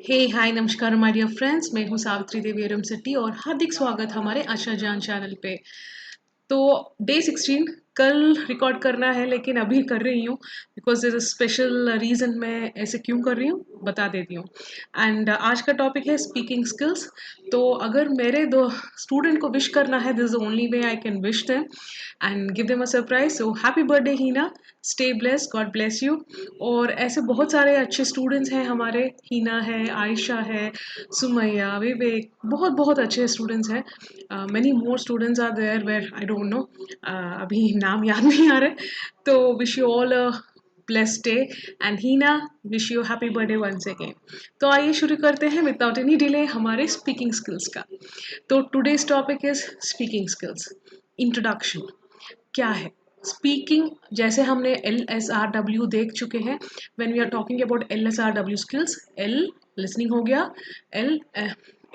हे हाय नमस्कार my dear friends, मैं हूँ सावित्री देवी एरमसिटी और हार्दिक स्वागत हमारे आशा जान चैनल पे। तो डे 16 कल रिकॉर्ड करना है लेकिन अभी कर रही हूँ बिकॉज इज स्पेशल रीज़न। मैं ऐसे क्यों कर रही हूँ बता देती हूँ। एंड आज का टॉपिक है स्पीकिंग स्किल्स। तो अगर मेरे दो स्टूडेंट को विश करना है, this is the only way I can wish them and give them a surprise. So happy birthday Heena, stay bless, God bless you. और ऐसे बहुत सारे अच्छे स्टूडेंट्स हैं हमारे, हीना है, आयशा है, सुमैया, विवेक, बहुत बहुत अच्छे स्टूडेंट्स हैं। Many more students are there where I don't know, अभी नाम याद नहीं आ रहे। तो wish you all a blessed day and Hina, wish you happy birthday once again। तो आइए शुरू करते हैं विदाउट एनी डिले हमारे स्पीकिंग स्किल्स का। तो today's topic is speaking skills. Introduction क्या है स्पीकिंग। जैसे हमने LSRW देख चुके हैं। When we are talking about LSRW skills, L listening हो गया, L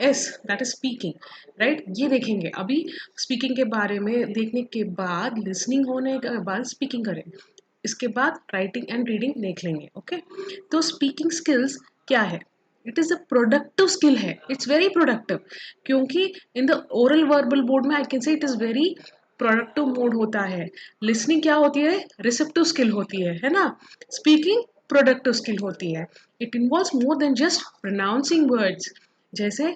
S that is speaking, right. ये देखेंगे अभी। स्पीकिंग के बारे में देखने के बाद, लिसनिंग होने के बाद स्पीकिंग करें, इसके बाद राइटिंग एंड रीडिंग देख लेंगे। ओके तो स्पीकिंग स्किल्स क्या है? It is a productive skill है, इट्स वेरी प्रोडक्टिव। क्योंकि in the oral verbal board में I can say it is very productive mode होता है। लिसनिंग क्या होती है? रिसेप्टिव स्किल होती है ना। स्पीकिंग प्रोडक्टिव स्किल होती है। It involves more than just pronouncing words. जैसे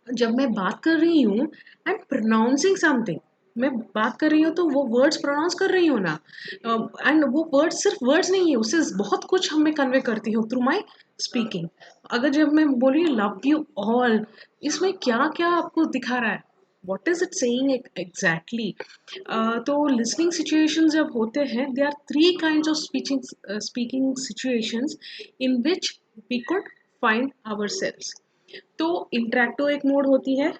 जब मैं बात कर रही हूँ एंड प्रोनाउंसिंग समथिंग, मैं बात कर रही हूँ तो वो वर्ड्स प्रोनाउंस कर रही हूँ ना। एंड वो वर्ड्स सिर्फ वर्ड्स नहीं है, उससे बहुत कुछ हमें कन्वे करती हूँ थ्रू माई स्पीकिंग। अगर जब मैं बोल रही हूँ लव यू ऑल, इसमें क्या क्या आपको दिखा रहा है? What is it saying exactly? तो लिसनिंग सिचुएशन जब होते हैं, they are three kind of speaking situations in which we could find our selves. तो इंटरेक्टिव एक मोड होती है,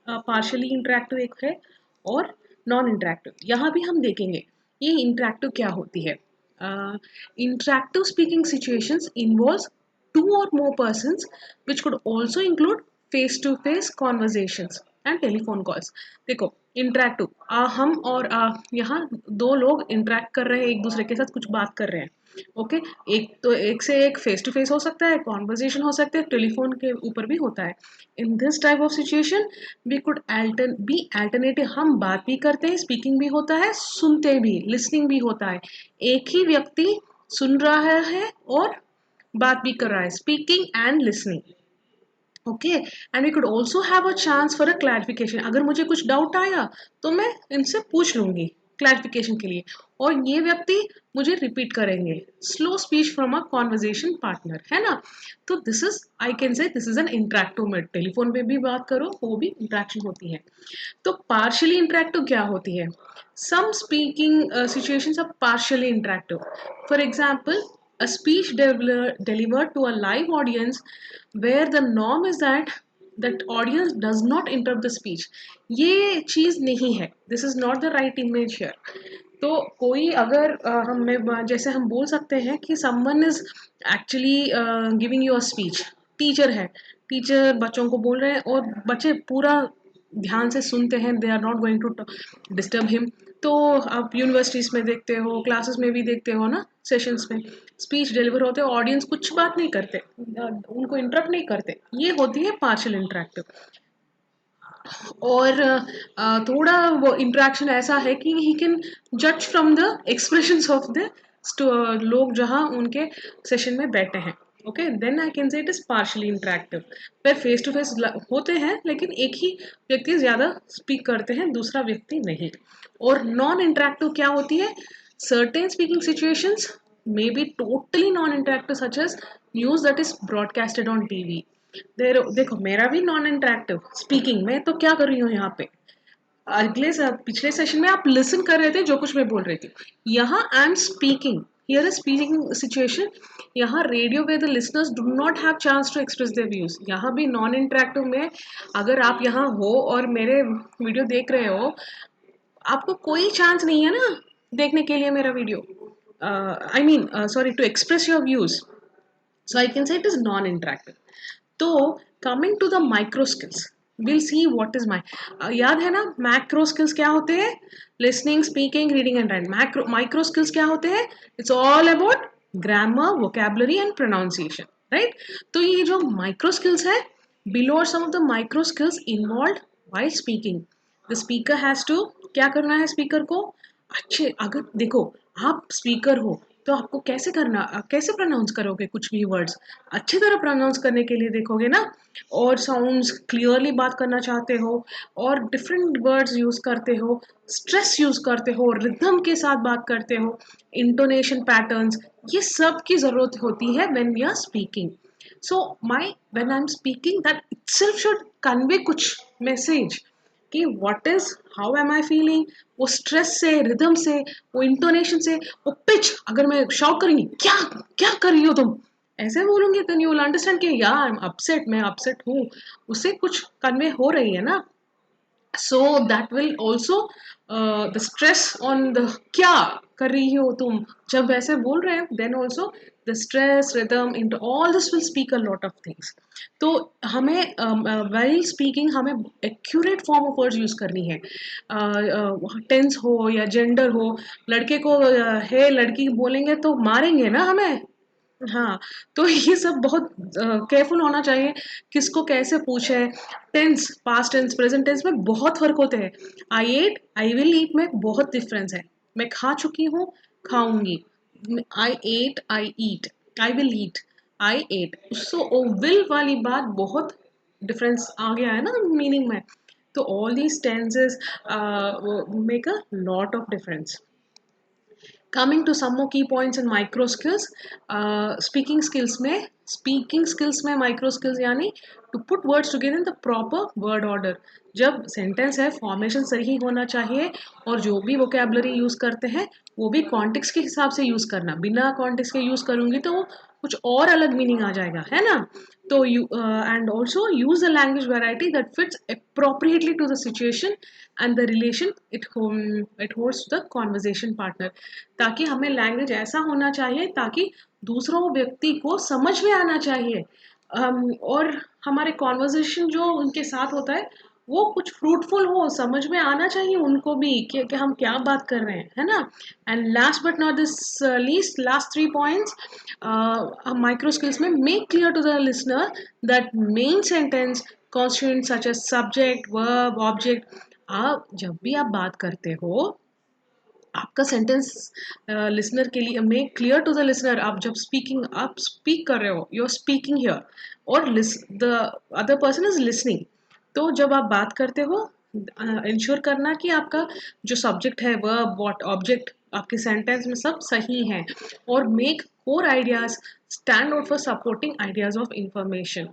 पार्शली इंटरेक्टिव एक है, और नॉन इंटरेक्टिव। यहाँ भी हम देखेंगे ये इंटरेक्टिव क्या होती है। Interactive speaking situations involves two और more persons which could also include face to face conversations and telephone calls. देखो इंटरेक्टिव, हम और यहाँ दो लोग इंटरेक्ट कर रहे हैं, एक दूसरे के साथ कुछ बात कर रहे हैं। ओके एक तो एक से एक फेस टू फेस हो सकता है, कॉन्वर्जेशन हो सकता है, टेलीफोन के ऊपर भी होता है। In this type of situation we could be alternative. हम बात भी करते हैं, स्पीकिंग भी होता है, सुनते भी, लिसनिंग भी होता है। एक ही व्यक्ति सुन रहा है और बात भी कर रहा है, speaking and listening. Okay and we could also have a chance for a clarification. अगर मुझे कुछ डाउट आया तो मैं इनसे पूछ लूंगी क्लैरिफिकेशन के लिए, और ये व्यक्ति मुझे रिपीट करेंगे। Slow speech from a conversation partner, है ना। तो दिस इज, आई कैन से this is an interactive made. Telephone पे भी बात करो, वो भी इंटरेक्शन होती है। तो पार्शियली इंटरेक्टिव क्या होती है? Some speaking situations are partially interactive. For example, a speech delivered to a live audience where the norm is that audience does not interrupt the speech। ये चीज़ नहीं है, this is not the right image here. तो कोई अगर हमें जैसे हम बोल सकते हैं कि someone is actually giving you a speech. Teacher है, टीचर बच्चों को बोल रहे हैं और बच्चे पूरा ध्यान से सुनते हैं, they are not going to disturb him. तो आप यूनिवर्सिटीज़ में देखते हो, क्लासेस में भी देखते हो ना, सेशंस में स्पीच डिलीवर होते हैं, ऑडियंस कुछ बात नहीं करते, उनको इंटरप्ट नहीं करते। ये होती है पार्शियल इंटरेक्टिव। और थोड़ा वो इंटरेक्शन ऐसा है कि ही कैन जज from the expressions of the लोग जहाँ उनके सेशन में बैठे हैं। Okay then I can say it is partially interactive. पर फेस टू फेस होते हैं लेकिन एक ही व्यक्ति ज़्यादा स्पीक करते हैं, दूसरा व्यक्ति नहीं। और नॉन इंटरेक्टिव क्या होती है? Certain speaking situations may be totally non-interactive such as news that is broadcasted on TV। देखो मेरा भी नॉन इंटरेक्टिव स्पीकिंग में, तो क्या कर रही हूँ यहाँ पे? पिछले सेशन में आप लिसन कर रहे थे जो कुछ मैं बोल रही थी, यहाँ I am speaking. Here is speaking situation. यहाँ radio where the listeners do not have chance to express their views. यहाँ भी नॉन इंटरेक्टिव में, अगर आप यहाँ हो और मेरे वीडियो देख रहे हो, आपको कोई चांस नहीं है ना देखने के लिए मेरा video, I mean sorry, to express your views. So I can say it is non interactive. तो coming to the micro skills, will see what is my, याद है ना मैक्रो स्किल्स क्या होते हैं? Listening, speaking, reading and writing. Micro skills क्या होते हैं? It's all about grammar, vocabulary and pronunciation. Right? तो ये जो माइक्रो स्किल्स है, below are some of the micro skills involve while speaking. The speaker has to, क्या करना है स्पीकर को, अच्छे, अगर देखो आप स्पीकर हो तो आपको कैसे करना, आप कैसे प्रोनाउंस करोगे कुछ भी वर्ड्स, अच्छी तरह प्रोनाउंस करने के लिए देखोगे ना, और साउंड्स क्लियरली बात करना चाहते हो, और डिफरेंट वर्ड्स यूज करते हो, स्ट्रेस यूज करते हो, रिदम के साथ बात करते हो, इंटोनेशन पैटर्न्स, ये सब की जरूरत होती है when we are speaking. So my when I am speaking that itself should convey कुछ मैसेज कि what is, how am I feeling, वो स्ट्रेस से, रिदम से, वो इंटोनेशन से, वो पिच, अगर मैं शाउट करूंगी क्या, क्या कर रही हो तुम, ऐसे बोलूंगी, देन यू विल अंडरस्टैंड कि यार आई एम अपसेट, मैं अपसेट हूँ, उससे कुछ कन्वे हो रही है ना. So that will also the stress on the, क्या कर रही हो तुम, जब ऐसे बोल रहे हैं then also the stress, rhythm, into all this will speak a lot of things. तो हमें वेल स्पीकिंग हमें accurate form of words use करनी है. टेंस हो या जेंडर हो, लड़के को है लड़की बोलेंगे तो मारेंगे ना हमें. हाँ, तो ये सब बहुत केयरफुल होना चाहिए, किसको कैसे पूछे. Tense, past tense, present tense में बहुत फर्क होते हैं. आई एट, आई विल ईट में बहुत डिफरेंस है. मैं खा चुकी हूँ, खाऊंगी. I ate, I eat, I will eat, I ate, so ओ विल वाली बात बहुत डिफरेंस आ गया है ना मीनिंग में. तो all these tenses make a lot of difference. Coming to some more key points in micro skills, speaking skills में माइक्रो स्किल्स यानी to put words together in the proper word order. जब sentence है formation सही होना चाहिए, और जो भी वोकेबलरी यूज करते हैं वो भी कॉन्टेक्स्ट के हिसाब से यूज करना. बिना कॉन्टेक्स्ट के यूज करूंगी तो वो कुछ और अलग मीनिंग आ जाएगा, है ना. तो you and also use a language variety that fits appropriately to the situation and the relation it holds the conversation partner. ताकि हमें लैंग्वेज ऐसा होना चाहिए ताकि दूसरों व्यक्ति को समझ में आना चाहिए. और हमारे कॉन्वर्जेशन जो उनके साथ होता है वो कुछ फ्रूटफुल हो, समझ में आना चाहिए उनको भी कि हम क्या बात कर रहे हैं, है ना. And last but not this least, last 3 points micro skills में, make clear to the listener that main sentence constituent such as subject, verb, object. आप जब भी आप बात करते हो, आपका सेंटेंस लिसनर के लिए, make clear to the listener, आप जब स्पीकिंग, आप स्पीक कर रहे हो, यू आर स्पीकिंग हियर, और the other person is listening. तो जब आप बात करते हो, इंश्योर करना कि आपका जो सब्जेक्ट है, वर्ब, व्हाट, ऑब्जेक्ट, आपके सेंटेंस में सब सही है. और make core ideas stand out for supporting ideas of information.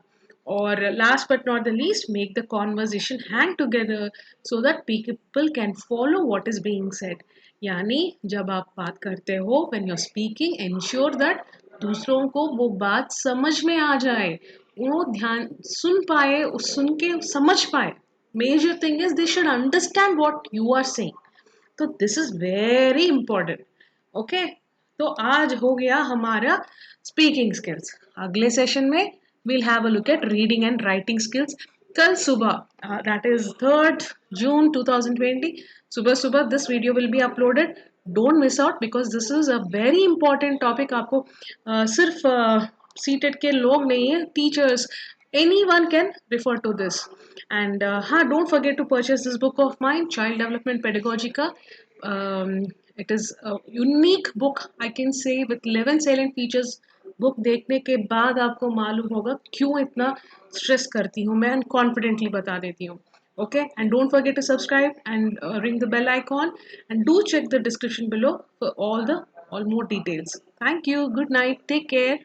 और last but not the least, make the conversation hang together so that people can follow what is being said. यानी जब आप बात करते हो, when you are speaking, ensure that दूसरों को वो बात समझ में आ जाए, वो ध्यान सुन पाए, सुन के समझ पाए. Major thing is they should understand what you are saying. तो this is very important. Okay, तो आज हो गया हमारा स्पीकिंग स्किल्स. अगले सेशन में we'll have a look at reading and writing skills. कल सुबह, that is 3rd June 2020, सुबह सुबह this video will be uploaded. Don't miss out because this is a very important topic. आपको सिर्फ seated के लोग नहीं है, teachers, anyone can refer to this. And हाँ, don't forget to purchase this book of mine, Child Development Pedagogy का. It is a unique book, I can say, with 11 salient features. Book देखने के बाद आपको मालूम होगा क्यों इतना स्ट्रेस करती हूँ मैं, कॉन्फिडेंटली बता देती हूँ. Okay, and don't forget to subscribe and ring the bell icon, and do check the description below for all more details. Thank you, good night, take care.